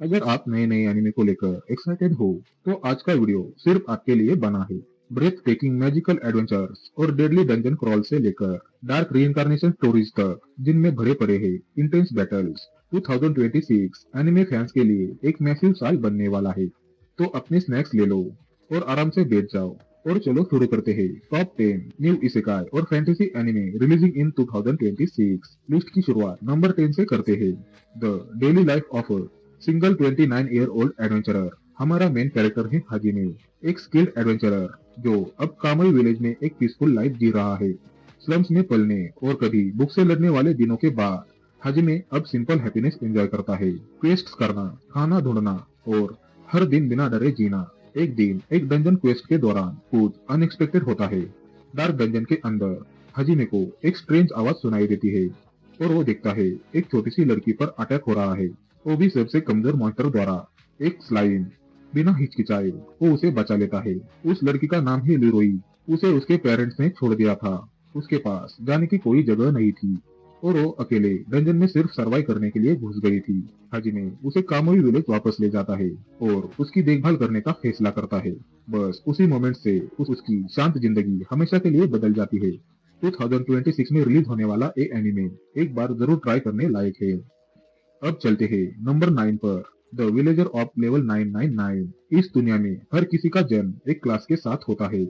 अगर आप नए नए एनिमे को लेकर एक्साइटेड हो, तो आज का वीडियो सिर्फ आपके लिए बना है। ब्रेथ टेकिंग मैजिकल एडवेंचर्स और डेडली डंजन क्रॉल से लेकर डार्क रीइंकार्नेशन स्टोरीज तक, जिनमें भरे पड़े हैं इंटेंस बैटल्स। 2026 एनिमे फैंस के लिए एक मैसिव साल बनने वाला है। तो अपने स्नैक्स ले लो और आराम से बैठ जाओ, और चलो शुरू करते हैं टॉप 10 न्यू इसेकाई और fantasy anime releasing in 2026। List की शुरुआत नंबर 10 से करते हैं। The daily life of single 29-ईयर-ओल्ड एडवेंचरर। हमारा मेन कैरेक्टर है हाजिमे, एक स्किल्ड एडवेंचरर जो अब कामई विलेज में एक पीसफुल लाइफ जी रहा है। स्लम्स में पलने और कभी भूख से लड़ने वाले दिनों के बाद हाजिमे अब सिंपल हैप्पीनेस एंजॉय करता है। क्वेस्ट्स करना, खाना ढूंढना और हर दिन बिना डरे जीना। एक दिन एक डंजन क्वेस्ट के दौरान कुछ अनएक्सपेक्टेड होता है। डार्क डंजन के अंदर हाजिमे को एक स्ट्रेंज आवाज सुनाई देती है, और वो देखता है एक छोटी सी लड़की पर अटैक हो रहा है, वो भी सबसे कमजोर मॉन्स्टर द्वारा। एक स्लाइम बिना हिचकिचाए वो उसे बचा लेता है। उस लड़की का नाम है लिरोई। उसे उसके पेरेंट्स ने छोड़ दिया था। उसके पास जाने की कोई जगह नहीं थी, और वो अकेले डंजन में सिर्फ सर्वाइव करने के लिए घुस गई थी। हाजिमे उसे कामोई विलेज वापस ले जाता है और उसकी देखभाल करने का फैसला करता है। बस उसी मोमेंट से उसकी शांत जिंदगी हमेशा के लिए बदल जाती है। 2026 में रिलीज होने वाला ये एनिमे एक बार जरूर ट्राई करने लायक है। अब चलते हैं नंबर 9 पर, द विलेजर ऑफ लेवल 999। इस दुनिया में हर किसी का जन्म एक क्लास के साथ होता है।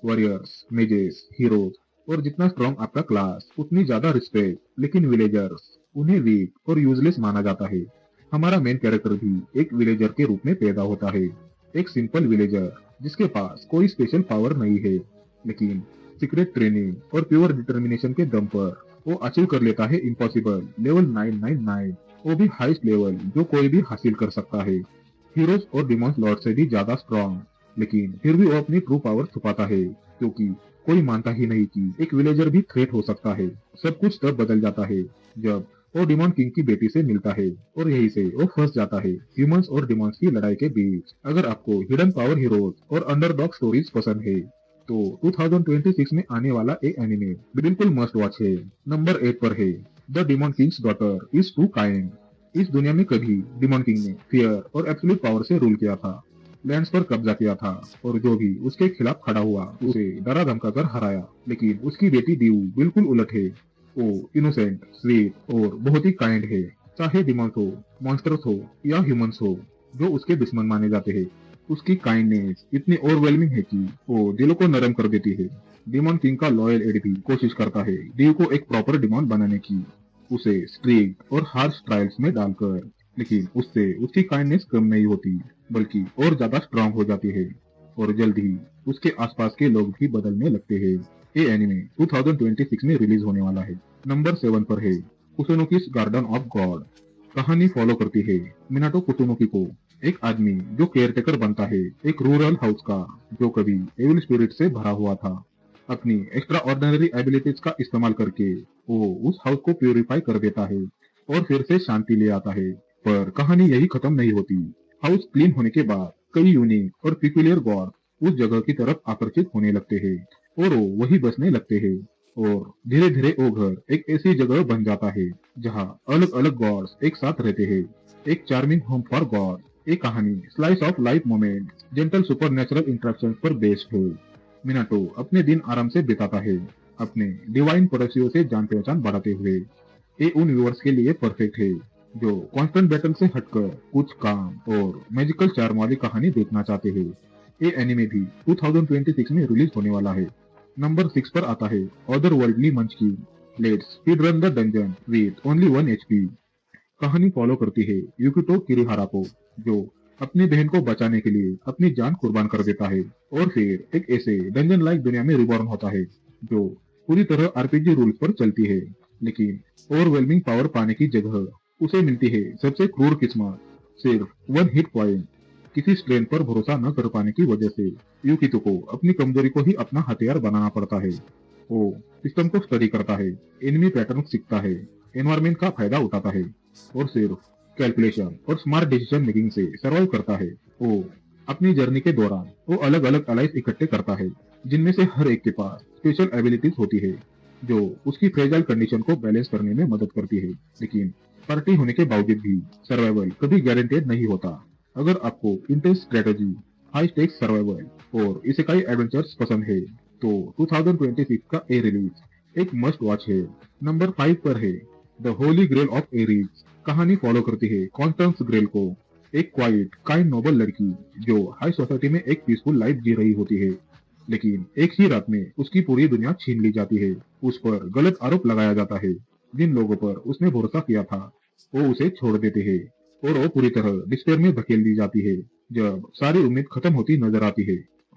वॉरियर्स, मेजेस, हीरोज, और जितना स्ट्रॉन्ग आपका क्लास उतनी ज्यादा रिस्पेक्ट। लेकिन विलेजर्स, उन्हें वीक और यूजलेस माना जाता है। हमारा मेन कैरेक्टर भी एक विलेजर के रूप में पैदा होता है। एक सिंपल विलेजर जिसके पास कोई स्पेशल पावर नहीं है, लेकिन सीक्रेट ट्रेनिंग और प्योर डिटर्मिनेशन के दम पर वो अचीव कर लेता है इम्पॉसिबल लेवल 999। वो भी हाईएस्ट लेवल जो कोई भी हासिल कर सकता है। हीरोज और डिमॉन्स लॉर्ड से भी ज्यादा स्ट्रॉन्ग, लेकिन फिर भी वो अपनी ट्रू पावर छुपाता है, क्योंकि कोई मानता ही नहीं कि एक विलेजर भी थ्रेट हो सकता है। सब कुछ तब बदल जाता है जब वो डिमॉन किंग की बेटी से मिलता है, और यहीं से वो फंस जाता है ह्यूमंस और डिमॉन्स की लड़ाई के बीच। अगर आपको हिडन पावर हीरोज और अंडरडॉग स्टोरीज पसंद है, तो 2026 में आने वाला एक एनिमे बिल्कुल मस्ट वॉच है। नंबर 8 पर है the demon king's daughter is too kind. इस दुनिया में कभी डिमॉन किंग ने फियर और एब्सोल्यूट पावर से रूल किया था, लैंड्स पर कब्जा किया था, और जो भी उसके खिलाफ खड़ा हुआ उसे डरा धमका कर हराया। लेकिन उसकी बेटी दीव बिल्कुल उलट है। वो इनोसेंट, स्वीट और बहुत ही काइंड है। चाहे डिमॉन्स हो, मॉन्स्टर्स हो या ह्यूमंस हो जो उसके दुश्मन माने जाते हैं, उसकी काइंडनेस इतनी ओवरवेलमिंग है कि वो दिलों को नरम कर देती है। डिमॉन किंग का लॉयल एड भी कोशिश करता है डीव को एक प्रॉपर डिमॉन बनाने की, उसे स्ट्रिक्ट और हार्श ट्रायल्स में डालकर। लेकिन उससे उसकी काइंडनेस कम नहीं होती, बल्कि और ज्यादा स्ट्रांग हो जाती है, और जल्द ही उसके आसपास के लोग भी बदलने लगते हैं। ये एनिमे 2026 में रिलीज होने वाला है। नंबर 7 पर है कुसुनोकी's गार्डन ऑफ गॉड। कहानी फॉलो करती है मिनाटो कुसुनोकी को, एक आदमी जो केयरटेकर बनता है एक रूरल हाउस का, जो कभी एविल स्पिरिट से भरा हुआ था। अपनी एक्स्ट्रा ऑर्डिनरी एबिलिटीज का इस्तेमाल करके वो उस हाउस को प्यूरिफाई कर देता है और फिर से शांति ले आता है। पर कहानी यही खत्म नहीं होती। हाउस क्लीन होने के बाद कई यूनिक और पिक्यूलियर गॉड उस जगह की तरफ आकर्षित होने लगते हैं, और वो वही बसने लगते हैं। और धीरे धीरे वो घर एक ऐसी जगह बन जाता है जहाँ अलग अलग गॉड्स एक साथ रहते हैं। एक चार्मिंग होम फॉर गॉड। ये कहानी slice of life moment, gentle supernatural interaction पर बेस्ड है। मिनाटो अपने दिन आराम से बिताता है, अपने डिवाइन पड़ोसियों से जान पहचान बढ़ाते हुए। ये उन व्यूअर्स के लिए परफेक्ट है जो कांस्टेंट बैटल से हटकर कुछ काम और मैजिकल चार्म वाली कहानी देखना चाहते हैं। ये एनिमे भी 2026 में रिलीज होने वाला है। नंबर 6 पर आता है otherworldly munchkin. Let's speed run the dungeon with only 1 HP. कहानी फॉलो करती है युकितो किरिहारा को, जो अपनी बहन को बचाने के लिए अपनी जान कुर्बान कर देता है, और फिर एक ऐसे डंजन लाइक दुनिया में रिबॉर्न होता है जो पूरी तरह आरपीजी रूल्स पर चलती है। लेकिन ओवरवेलमिंग पावर पाने की जगह उसे मिलती है सबसे क्रूर किस्मत, सिर्फ 1 हिट पॉइंट। किसी स्ट्रेन पर भरोसा न कर पाने की वजह से युकितो को अपनी कमजोरी को ही अपना हथियार बनाना पड़ता है। वो सिस्टम को स्टडी करता है, एनिमी पैटर्न सीखता है, एनवायरमेंट का फायदा उठाता है, और सिर्फ कैलकुलेशन और स्मार्ट डिसीजन मेकिंग से सर्वाइव करता है। वो अपनी जर्नी के दौरान वो अलग अलग अलाइज इकट्ठे करता है, जिनमें से हर एक के पास स्पेशल एबिलिटीज होती है जो उसकी फ्रेजाइल कंडीशन को बैलेंस करने में मदद करती है। लेकिन पार्टी होने के बावजूद भी सर्वाइवल कभी गारंटेड नहीं होता। अगर आपको intense strategy, high stakes survival और इसेकाई एडवेंचर्स पसंद है तो 2026 का ए रिलीज एक मस्ट वॉच है। नंबर 5 पर है the holy grail of Eris. कहानी फॉलो करती है कॉन्स्टेंस ग्रेल को, एक क्वाइट काइंड नोबल लड़की जो हाई सोसाइटी में एक पीसफुल लाइफ जी रही होती है, लेकिन एक ही रात में उसकी पूरी दुनिया छीन ली जाती है। उस पर गलत आरोप लगाया जाता है। जिन लोगों पर उसने भरोसा किया था वो उसे छोड़ देते हैं और वो पूरी तरह डिस्पेयर में धकेल दी जाती है। जब सारी उम्मीद खत्म होती नजर आती है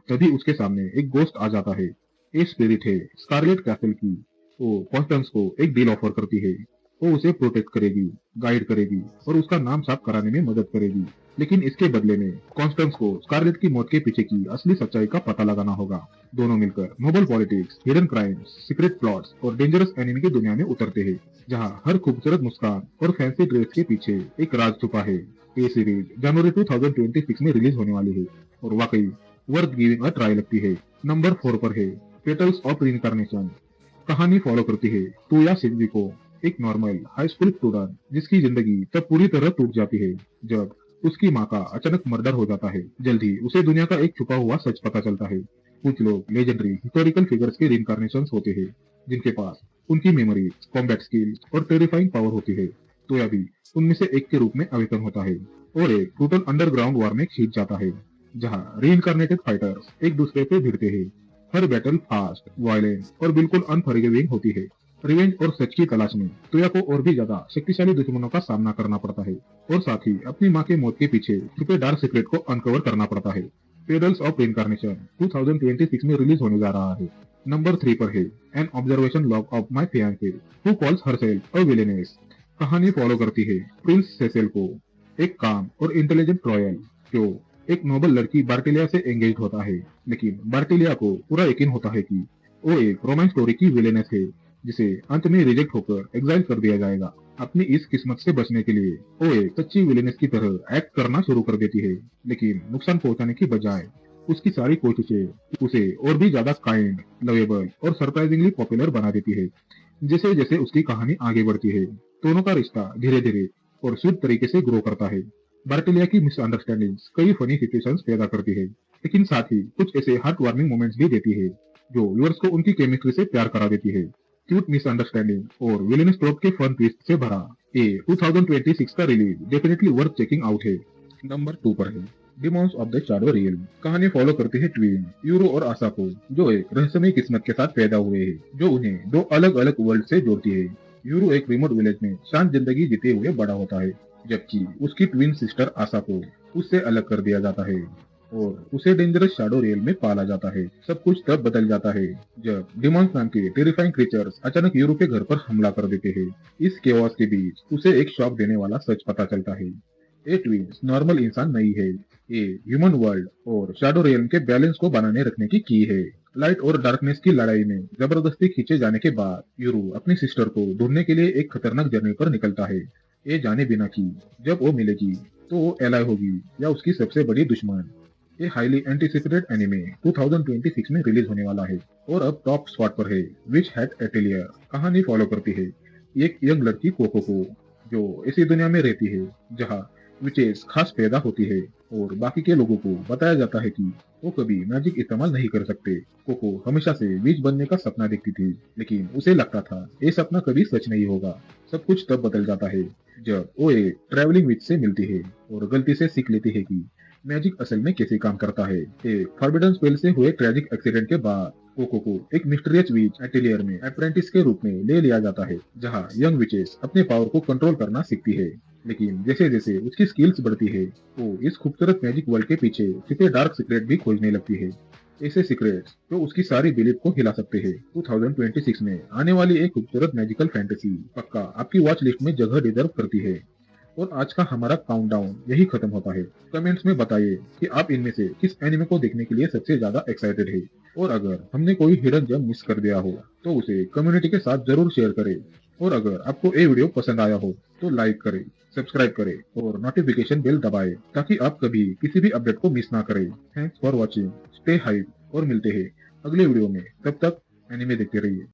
तभी उसके सामने एक गोस्ट आ जाता है। ये स्पिरिट है स्कारलेट कैसल की। वो कॉन्स्टेंस को एक डील ऑफर करती है। वो उसे प्रोटेक्ट करेगी, गाइड करेगी और उसका नाम साफ कराने में मदद करेगी। लेकिन इसके बदले में कॉन्स्टेंस को स्कारलेट की मौत के पीछे की असली सच्चाई का पता लगाना होगा। दोनों मिलकर noble politics, hidden crimes, secret plots और डेंजरस एनिमी की दुनिया में उतरते हैं, जहां हर खूबसूरत मुस्कान और फैंसी ड्रेस के पीछे एक राज छुपा है। ये सीरीज जनवरी 2026 में रिलीज होने वाली है और वाकई वर्थ गिविंग अ ट्राई लगती है। नंबर 4 पर है पेटल्स ऑफ रिइंकार्नेशन। कहानी फॉलो करती है टूया शिंजी को, एक नॉर्मल हाई स्कूल स्टूडेंट जिसकी जिंदगी तब पूरी तरह टूट जाती है जब उसकी माँ का अचानक मर्डर हो जाता है। जल्द ही उसे दुनिया का एक छुपा हुआ सच पता चलता है। कुछ लोग लेजेंडरी हिस्टोरिकल फिगर्स के रिइंकार्नेशंस होते हैं जिनके पास उनकी मेमोरी, कॉम्बैट स्किल्स और टेरिफाइंग पावर होती है। टोया भी उनमें से एक के रूप में अवेकन होता है और एक टोटल अंडरग्राउंड वॉर में खींच जाता है जहां रीइंकार्नेटेड फाइटर्स एक दूसरे पे भिड़ते हैं। हर बैटल फास्ट, वायलेंट और बिल्कुल अनफॉरगिविंग होती है। रिवेंज और सच की तलाश में टोया को और भी ज्यादा शक्तिशाली दुश्मनों का सामना करना पड़ता है और साथ ही अपनी माँ के मौत के पीछे छुपे डार्क सीक्रेट को अनकवर करना पड़ता है। पेडल्स ऑफ रिइंकार्नेशन 2026 में रिलीज होने जा रहा है। नंबर 3 पर है an observation log of my fiancée who calls herself a villainess. कहानी फॉलो करती है प्रिंस सेसेल को, एक काम और इंटेलिजेंट रॉयल जो एक नोबल लड़की बार्टिलिया से एंगेज होता है। लेकिन बार्टिलिया को पूरा यकीन होता है कि वो एक रोमांस स्टोरी की विलेनेस है जिसे अंत में रिजेक्ट होकर एग्जाइल कर दिया जाएगा। अपनी इस किस्मत से बचने के लिए वो एक सच्ची विलेनेस की तरह एक्ट करना शुरू कर देती है, लेकिन नुकसान पहुंचाने की बजाय उसकी सारी कोशिशें उसे और भी ज्यादा काइंड, लवेबल और सरप्राइजिंगली पॉपुलर बना देती है। जैसे जैसे उसकी कहानी आगे बढ़ती है दोनों का रिश्ता धीरे धीरे और स्वीट तरीके से ग्रो करता है। बार्टिलिया की मिसअंडरस्टैंडिंग्स कई फनी सिचुएशंस पैदा करती है, लेकिन साथ ही कुछ ऐसे हार्ट वार्मिंग मोमेंट्स भी देती है जो व्यूअर्स को उनकी केमिस्ट्री से प्यार करा देती है। क्यूट मिसअंडरस्टैंडिंग और विलेनस ट्रोप के फन ट्विस्ट से भरा ये 2026 का release definitely worth checking out है। नंबर 2 पर है डिमॉन्स ऑफ द शैडो रियल्म। कहानी फॉलो करती है ट्विन यूरो और आशा को जो एक रहस्यमय किस्मत के साथ पैदा हुए हैं जो उन्हें दो अलग अलग वर्ल्ड से जोड़ती है। यूरो एक रिमोट विलेज में शांत जिंदगी जीते हुए बड़ा होता है, जबकि उसकी ट्विन सिस्टर आशा को उससे अलग कर दिया जाता है और उसे डेंजरस शैडो रियल में पाला जाता है। सब कुछ तब बदल जाता है जब डिमॉन्स नाम के टेरिफाइंग क्रीचर्स अचानक यूरो के घर पर हमला कर देते हैं। इस केओस के बीच उसे एक शॉक देने वाला सच पता चलता है। ये ट्विंस नॉर्मल इंसान नहीं है, ये ह्यूमन वर्ल्ड और शैडो रियल्म के बैलेंस को बनाने रखने की है। लाइट और डार्कनेस की लड़ाई में जबरदस्ती खींचे जाने के बाद यूरो अपनी सिस्टर को ढूंढने के लिए एक खतरनाक जर्नी पर निकलता है, ये जाने बिना कि जब वो मिलेगी तो वो एलाय होगी या उसकी सबसे बड़ी दुश्मन। ये हाईली एंटीसिपेटेड एनिमे 2026 में रिलीज होने वाला है और अब टॉप स्पॉट पर है विच हैट एटेलियर। कहानी फॉलो करती है एक यंग लड़की कोको को जो ऐसी दुनिया में रहती है जहाँ विचेस खास पैदा होती है और बाकी के लोगों को बताया जाता है कि वो कभी मैजिक इस्तेमाल नहीं कर सकते। कोको हमेशा से विच बनने का सपना देखती थी, लेकिन उसे लगता था ये सपना कभी सच नहीं होगा। सब कुछ तब बदल जाता है जब वो एक ट्रैवलिंग विच से मिलती है और गलती से सीख लेती है कि मैजिक असल में कैसे काम करता है। एक फॉरबिडन स्पेल से हुए ट्रेजिक एक्सीडेंट के बाद कोको को एक मिस्टीरियस विच एटेलियर में अप्रेंटिस के रूप में ले लिया जाता है जहां यंग विचेस अपने पावर को कंट्रोल करना सीखती है। लेकिन जैसे जैसे उसकी स्किल्स बढ़ती है वो इस खूबसूरत मैजिक वर्ल्ड के पीछे छिपे डार्क सीक्रेट भी खोजने लगती है, ऐसे सीक्रेट्स जो उसकी सारी बिलीफ को हिला सकते हैं। 2026 में आने वाली एक खूबसूरत मैजिकल फैंटेसी पक्का आपकी वॉच लिस्ट में जगह डिजर्व करती है। और आज का हमारा काउंटडाउन यही खत्म होता है। कमेंट्स में बताइए कि आप इनमें से किस एनिमे को देखने के लिए सबसे ज्यादा एक्साइटेड है और अगर हमने कोई हिडन जेम मिस कर दिया हो तो उसे कम्युनिटी के साथ जरूर शेयर करें। और अगर आपको ये वीडियो पसंद आया हो तो लाइक करें, सब्सक्राइब करें और नोटिफिकेशन बेल दबाएं ताकि आप कभी किसी भी अपडेट को मिस ना करें। Thanks for watching, stay hype और मिलते हैं अगले वीडियो में। तब तक एनिमे देखते रहिए।